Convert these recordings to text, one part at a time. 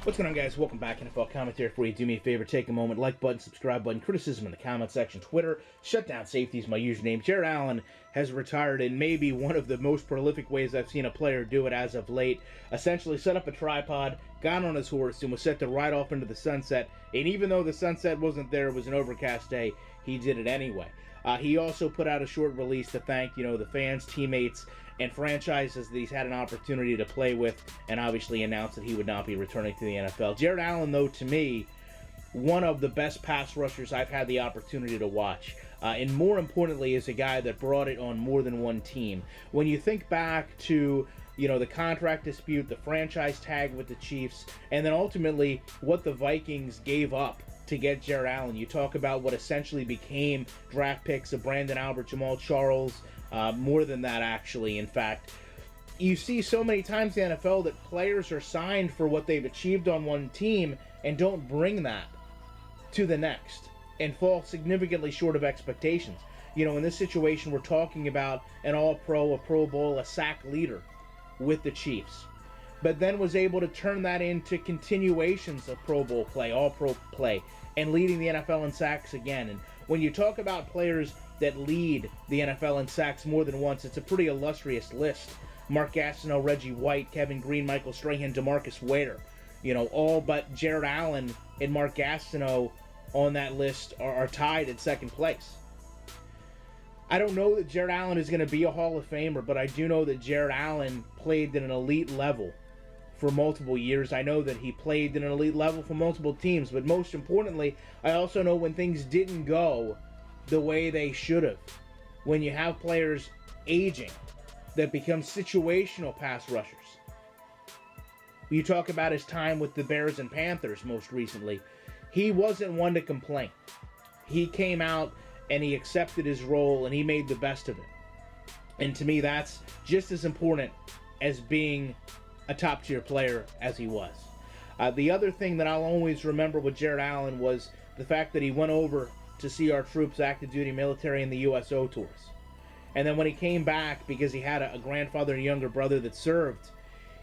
What's going on, guys? Welcome back. NFL Commentary for you. Do me a favor, take a moment, like button, subscribe button, criticism in the comment section, Twitter, Shutdown Safety is my username. Jared Allen has retired in maybe one of the most prolific ways I've seen a player do it as of late. Essentially set up a tripod, got on his horse, and was set to ride off into the sunset. And even though the sunset wasn't there, it was an overcast day, he did it anyway. He also put out a short release to thank, the fans, teammates, and franchises that he's had an opportunity to play with, and obviously announced that he would not be returning to the NFL. Jared Allen, though, to me, one of the best pass rushers I've had the opportunity to watch. And more importantly, is a guy that brought it on more than one team. When you think back to the contract dispute, the franchise tag with the Chiefs, and then ultimately what the Vikings gave up to get Jared Allen. You talk about what essentially became draft picks of Brandon Albert, Jamal Charles, more than that actually, in fact. You see so many times in the NFL that players are signed for what they've achieved on one team and don't bring that to the next and fall significantly short of expectations. In this situation, we're talking about an All-Pro, a Pro Bowl, a sack leader with the Chiefs, but then was able to turn that into continuations of Pro Bowl play, All-Pro play, and leading the NFL in sacks again. And when you talk about players that lead the NFL in sacks more than once, it's a pretty illustrious list. Mark Gastineau, Reggie White, Kevin Greene, Michael Strahan, DeMarcus Ware. All but Jared Allen and Mark Gastineau on that list are tied in second place. I don't know that Jared Allen is going to be a Hall of Famer, but I do know that Jared Allen played at an elite level for multiple years. I know that he played at an elite level for multiple teams, but most importantly, I also know when things didn't go the way they should have. When you have players aging that become situational pass rushers. You talk about his time with the Bears and Panthers most recently. He wasn't one to complain. He came out and he accepted his role and he made the best of it. And to me, that's just as important as being a top-tier player as he was. The other thing that I'll always remember with Jared Allen was the fact that he went over to see our troops active duty military in the USO tours. And then when he came back, because he had a grandfather and a younger brother that served,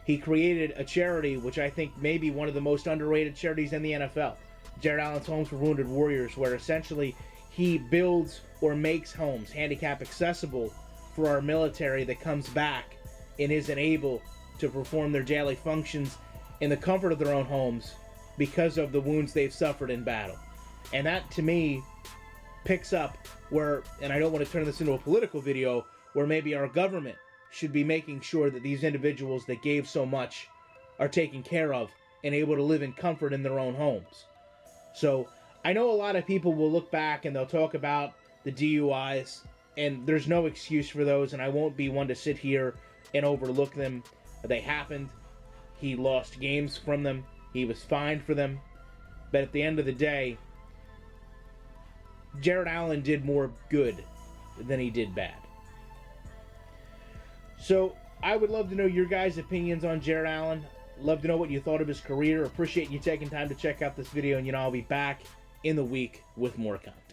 he created a charity which I think may be one of the most underrated charities in the NFL. Jared Allen's Homes for Wounded Warriors, where essentially he builds or makes homes handicap accessible for our military that comes back and isn't able to perform their daily functions in the comfort of their own homes because of the wounds they've suffered in battle. And that, to me, picks up where, and I don't want to turn this into a political video, where maybe our government should be making sure that these individuals that gave so much are taken care of and able to live in comfort in their own homes. So I know a lot of people will look back and they'll talk about the DUIs, and there's no excuse for those, and I won't be one to sit here and overlook them. They happened. He lost games from them. He was fined for them. But at the end of the day, Jared Allen did more good than he did bad. So I would love to know your guys' opinions on Jared Allen. Love to know what you thought of his career. Appreciate you taking time to check out this video, and I'll be back in the week with more content.